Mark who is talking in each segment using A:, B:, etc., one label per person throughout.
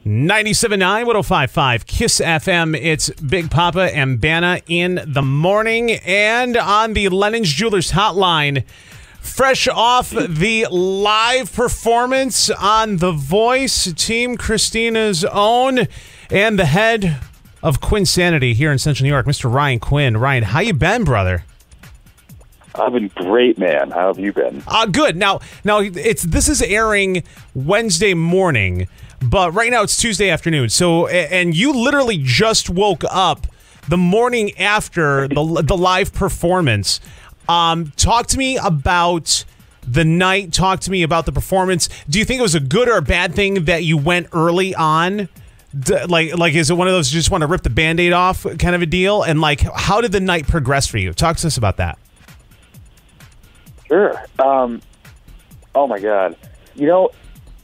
A: 97.9, 105.5, KISS FM. It's Big Papa and Banna in the morning. And on the Lennon's Jewelers hotline, fresh off the live performance on The Voice, Team Christina's own, and the head of Quinsanity here in Central New York, Mr. Ryan Quinn. Ryan, how you been, brother?
B: I've been great, man. How have you been?
A: Good. Now, this is airing Wednesday morning, but right now it's Tuesday afternoon. So, and you literally just woke up the morning after the live performance. Talk to me about the night. Talk to me about the performance. Do you think it was a good or a bad thing that you went early on? Like, is it one of those you just want to rip the Band-Aid off kind of a deal? And like, how did the night progress for you? Talk to us about that.
B: Sure. Oh my God. You know,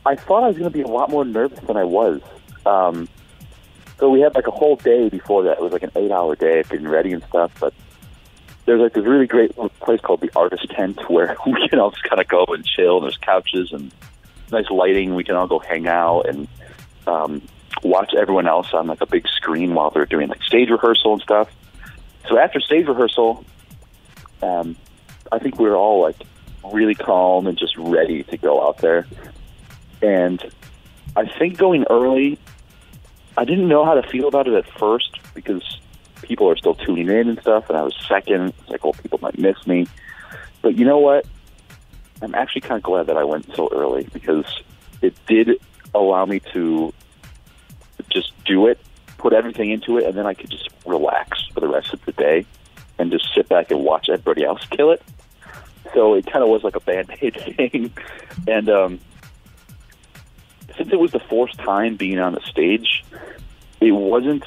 B: I thought I was going to be a lot more nervous than I was. So we had like a whole day before that. It was like an 8-hour day of getting ready and stuff. But there's like this really great place called the Artist Tent where we can all just kind of go and chill. And there's couches and nice lighting. We can all go hang out and watch everyone else on like a big screen while they're doing like stage rehearsal and stuff. So after stage rehearsal, I think we were all like really calm and just ready to go out there. And I think going early, I didn't know how to feel about it at first because people are still tuning in and stuff, and I was second. It's like, well, people might miss me. But you know what? I'm actually kind of glad that I went so early because it did allow me to just do it, put everything into it, and then I could just relax for the rest of the day and just sit back and watch everybody else kill it. So it kind of was like a Band-Aid thing. And since it was the fourth time being on the stage, it wasn't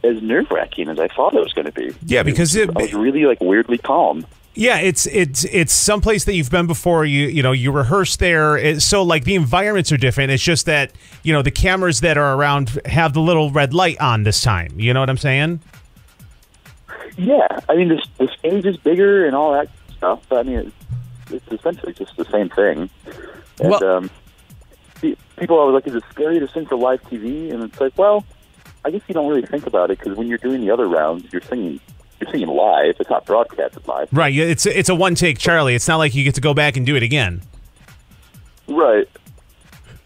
B: as nerve-wracking as I thought it was going to be.
A: Yeah, because I
B: was really like weirdly calm.
A: Yeah, it's someplace that you've been before. You rehearse there, so like the environments are different. It's just that the cameras that are around have the little red light on this time. You know what I'm saying?
B: Yeah, I mean the stage is bigger and all that stuff. But I mean it's essentially just the same thing. And people are like, "Is it scary to sing for live TV?" And it's like, well, I guess you don't really think about it because when you're doing the other rounds, you're singing live. It's not broadcasted live.
A: Right. It's a one take, Charlie. It's not like you get to go back and do it again.
B: Right.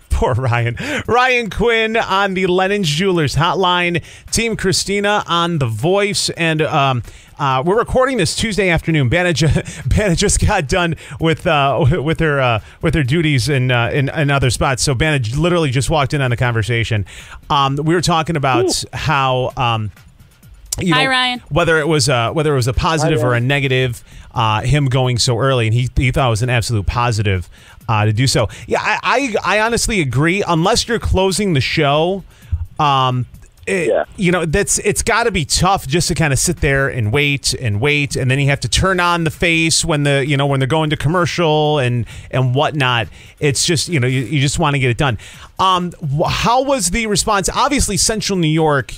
A: Poor Ryan. Ryan Quinn on the Lennon's Jewelers hotline. Team Christina on The Voice. And we're recording this Tuesday afternoon. Banna just got done with her duties in other spots. So Banna literally just walked in on the conversation. We were talking about how
C: Hi, Ryan.
A: Whether it was a positive or a negative, him going so early, and he thought it was an absolute positive to do so. Yeah, I honestly agree. Unless you're closing the show, it's got to be tough just to kind of sit there and wait, and then you have to turn on the face when when they're going to commercial and whatnot. It's just you just want to get it done. How was the response? Obviously, Central New York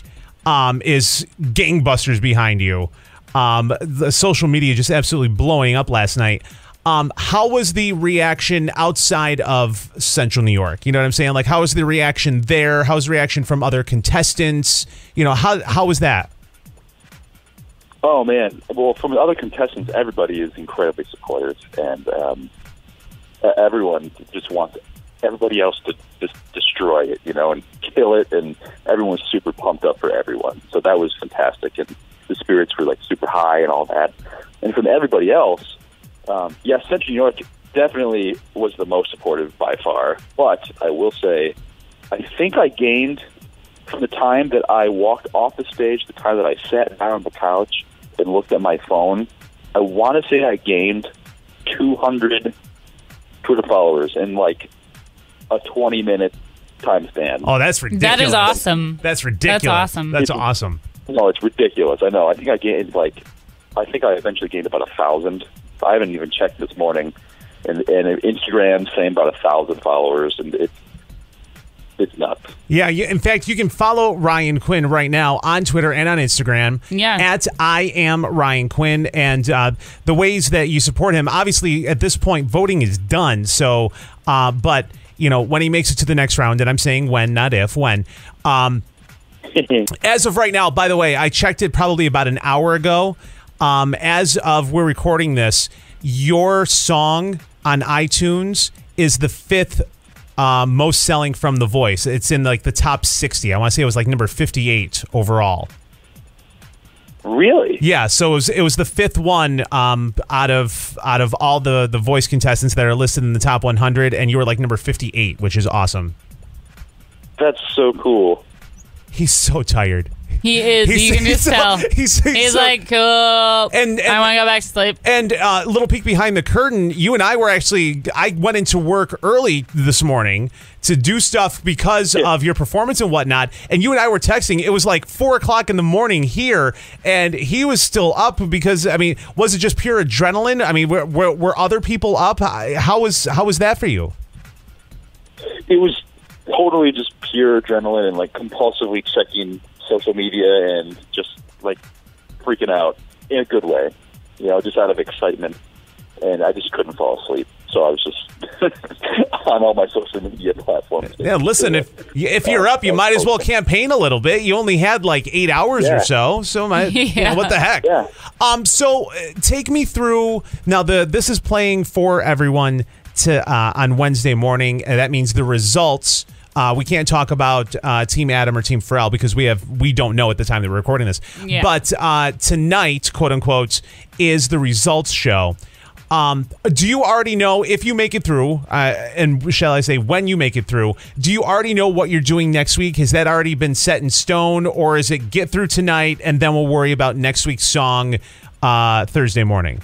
A: is gangbusters behind you. The social media just absolutely blowing up last night. How was the reaction outside of Central New York? You know what I'm saying? Like, how was the reaction there? How was the reaction from other contestants? How was that?
B: Oh, man. Well, from the other contestants, everybody is incredibly supportive, and everyone just wants everybody else to just destroy it, and kill it, and everyone was super pumped up for everyone. So that was fantastic, and the spirits were like super high and all that. And from everybody else, Central New York definitely was the most supportive by far. But I will say, I think I gained from the time that I walked off the stage, the time that I sat down on the couch and looked at my phone, I want to say I gained 200 Twitter followers in like a 20-minute time span.
A: Oh, that's ridiculous.
C: That is awesome.
A: That's ridiculous.
C: That's awesome.
A: That's awesome.
B: No, it's ridiculous. I know. I think I eventually gained about 1,000. I haven't even checked this morning. And Instagram, same, about 1,000 followers, and it's nuts. Yeah,
A: in fact, you can follow Ryan Quinn right now on Twitter and on Instagram at I am Ryan Quinn. And the ways that you support him, obviously, at this point, voting is done. So, but when he makes it to the next round, and I'm saying when, not if, when. As of right now, by the way, I checked it probably about an hour ago. As of we're recording this, your song on iTunes is the 5th most selling from The Voice. It's in like the top 60. I want to say it was like number 58 overall.
B: Really?
A: Yeah, so it was the 5th one out of all the Voice contestants that are listed in the top 100, and you were like number 58, which is awesome.
B: That's so cool.
A: He's so tired.
C: He is. You can just tell. He's
A: so,
C: like, cool.
A: And
C: I want to go back to sleep.
A: And little peek behind the curtain, you and I went into work early this morning to do stuff because of your performance and whatnot. And you and I were texting. It was like 4 o'clock in the morning here, and he was still up because, I mean, was it just pure adrenaline? I mean, were other people up? How was that for you?
B: It was totally just pure adrenaline and like compulsively checking social media and just like freaking out in a good way, just out of excitement. And I just couldn't fall asleep. So I was just on all my social media platforms.
A: Yeah, listen, if you're up, you might as well campaign a little bit. You only had like 8 hours or so. So what the heck?
B: Yeah.
A: So take me through now. This is playing for everyone to on Wednesday morning, and that means the results. We can't talk about Team Adam or Team Pharrell because we don't know at the time that we're recording this.
C: Yeah.
A: But tonight, quote unquote, is the results show. Do you already know if you make it through? And shall I say, when you make it through, do you already know what you're doing next week? Has that already been set in stone, or is it get through tonight and then we'll worry about next week's song Thursday morning?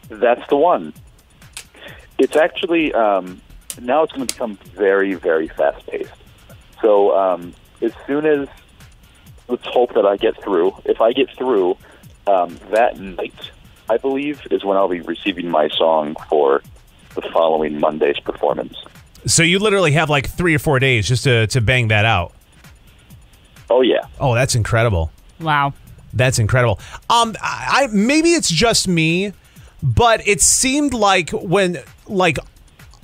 B: That's the one. It's actually. Now it's going to become very, very fast-paced. So as soon as, let's hope that I get through. If I get through, that night, I believe, is when I'll be receiving my song for the following Monday's performance.
A: So you literally have like 3 or 4 days just to bang that out.
B: Oh, yeah.
A: Oh, that's incredible.
C: Wow.
A: That's incredible. I maybe it's just me, but it seemed like when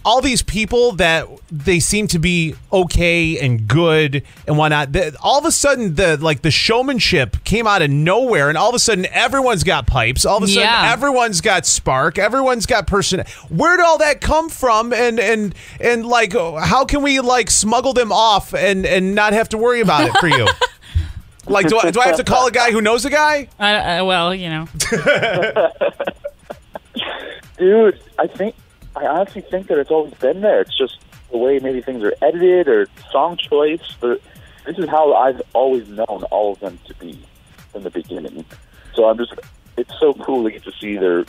A: all these people that they seem to be okay and good and whatnot, all of a sudden the showmanship came out of nowhere, and all of a sudden everyone's got pipes. All of a sudden everyone's got spark. Everyone's got person. Where did all that come from? And like, how can we like smuggle them off and not have to worry about it for you? Like, do I have to call a guy who knows a guy?
C: Well,
B: Dude, I honestly think that it's always been there. It's just the way maybe things are edited or song choice. But this is how I've always known all of them to be from the beginning. So it's so cool to get to see their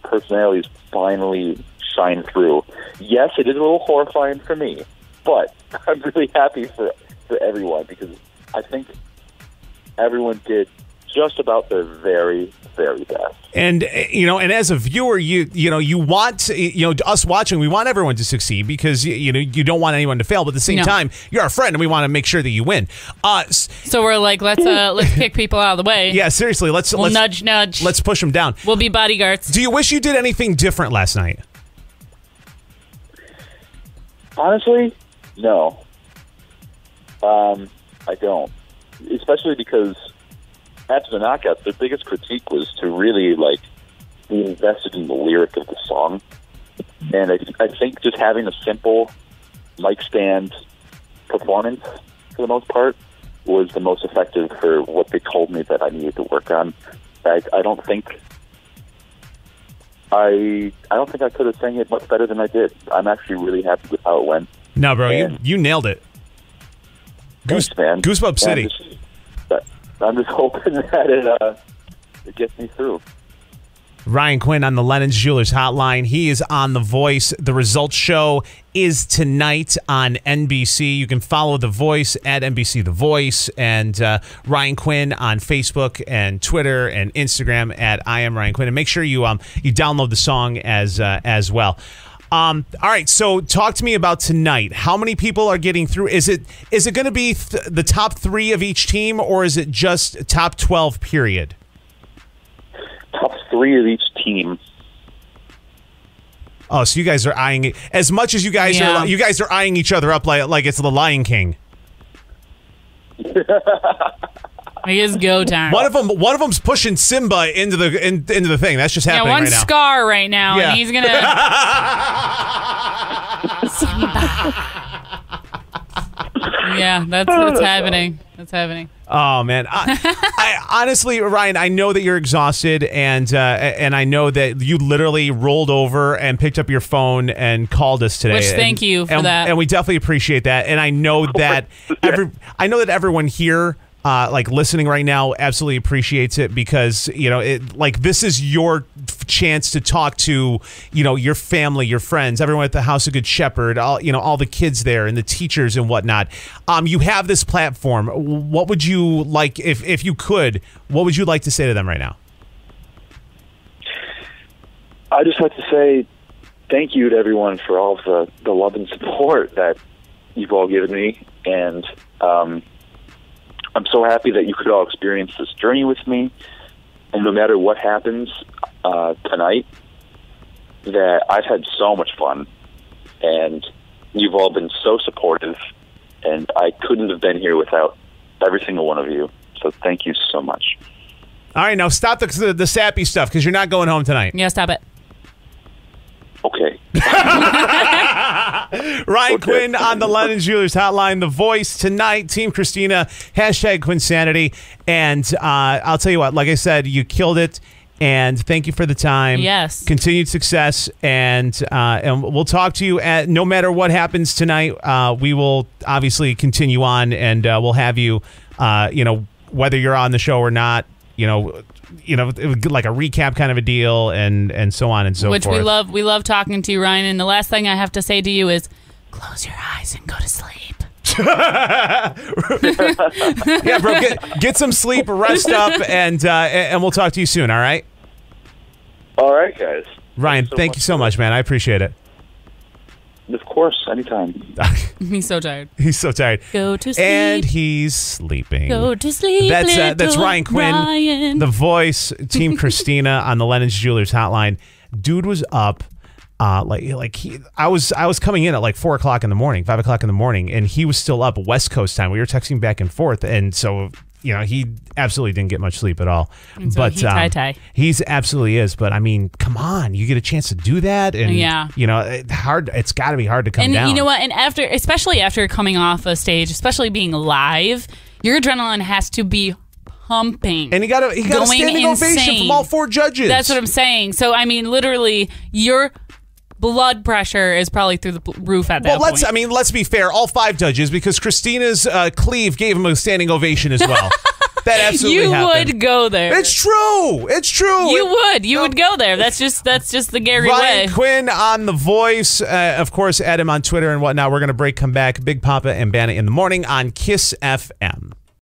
B: personalities finally shine through. Yes, it is a little horrifying for me, but I'm really happy for everyone because I think everyone did just about their very, very best.
A: And and as a viewer, you want us watching, we want everyone to succeed because you don't want anyone to fail, but at the same time, you're our friend and we want to make sure that you win.
C: So we're like, let's kick people out of the way.
A: Yeah, seriously, let's
C: nudge.
A: Let's push them down.
C: We'll be bodyguards.
A: Do you wish you did anything different last night?
B: Honestly, no. I don't. Especially because after the knockout, the biggest critique was to really be invested in the lyric of the song. And I think just having a simple mic stand performance, for the most part, was the most effective for what they told me that I needed to work on. I don't think I could have sang it much better than I did. I'm actually really happy with how it went.
A: No, bro, you nailed it.
B: Thanks, man.
A: Goosebump City.
B: I'm just hoping that it gets me through.
A: Ryan Quinn on the Lennon's Jewelers Hotline. He is on The Voice. The results show is tonight on NBC. You can follow The Voice at NBC The Voice, and Ryan Quinn on Facebook and Twitter and Instagram at I Am Ryan Quinn. And make sure you download the song as well. All right, so talk to me about tonight. How many people are getting through? Is it going to be the top 3 of each team, or is it just top 12, period?
B: Top 3 of each team.
A: Oh, so you guys are eyeing it as much as you guys
C: Yeah.
A: are. You guys are eyeing each other up like it's the Lion King.
C: It is go time.
A: One of them's pushing Simba into the thing. That's just happening
C: one
A: right now.
C: Scar right now,
A: Yeah.
C: and he's gonna. Yeah, that's what's happening. That's happening.
A: Oh man, I honestly, Ryan, I know that you're exhausted, and I know that you literally rolled over and picked up your phone and called us today.
C: Which, thank you for that.
A: and we definitely appreciate that. And I know that everyone here. Like listening right now absolutely appreciates it because this is your chance to talk to your family, your friends, everyone at the House of Good Shepherd, all the kids there and the teachers and whatnot. You have this platform. What would you like if you could? What would you like to say to them right now?
B: I just like to say thank you to everyone for all of the love and support that you've all given me, and I'm so happy that you could all experience this journey with me. And no matter what happens tonight, that I've had so much fun, and you've all been so supportive, and I couldn't have been here without every single one of you. So thank you so much.
A: All right, now stop the sappy stuff because you're not going home tonight.
C: Yeah, stop it.
B: Okay.
A: Ryan Quinn on the Lennon Jewelers Hotline, The Voice tonight. Team Christina, #Quinsanity. And I'll tell you what, like I said, you killed it. And thank you for the time.
C: Yes.
A: Continued success. And we'll talk to you no matter what happens tonight. We will obviously continue on, and we'll have you, whether you're on the show or not, like a recap kind of a deal, and so on and so forth.
C: Which we love. We love talking to you, Ryan. And the last thing I have to say to you is, close your eyes and go to sleep.
A: Yeah, bro, get some sleep, rest up, and we'll talk to you soon. All right,
B: All right, guys.
A: Ryan. Thank you so much, man. I appreciate it.
B: Of course, anytime.
C: He's so tired.
A: He's so tired.
C: Go to sleep.
A: And he's sleeping.
C: Go to sleep.
A: That's Ryan Quinn,
C: Ryan.
A: The Voice, Team Christina on the Lennon's Jewelers Hotline. Dude was up. I was coming in at like 4 o'clock in the morning, 5 o'clock in the morning, and he was still up West Coast time. We were texting back and forth, and so he absolutely didn't get much sleep at all.
C: And so
A: he's absolutely is. But I mean, come on, you get a chance to do that, and it's got to be hard to come down.
C: And you know what? And especially after coming off a stage, especially being live, your adrenaline has to be pumping.
A: And he got a standing ovation
C: insane.
A: from all 4 judges.
C: That's what I'm saying. So I mean, literally, your blood pressure is probably through the roof at that point.
A: Let's be fair. All 5 judges, because Christina's cleave gave him a standing ovation as well. That absolutely happened.
C: You would go there.
A: It's true. It's true.
C: You would go there. That's just the Gary
A: Ryan
C: way.
A: Quinn on The Voice. Of course, add him on Twitter and whatnot. We're going to come back. Big Papa and Banna in the morning on Kiss FM.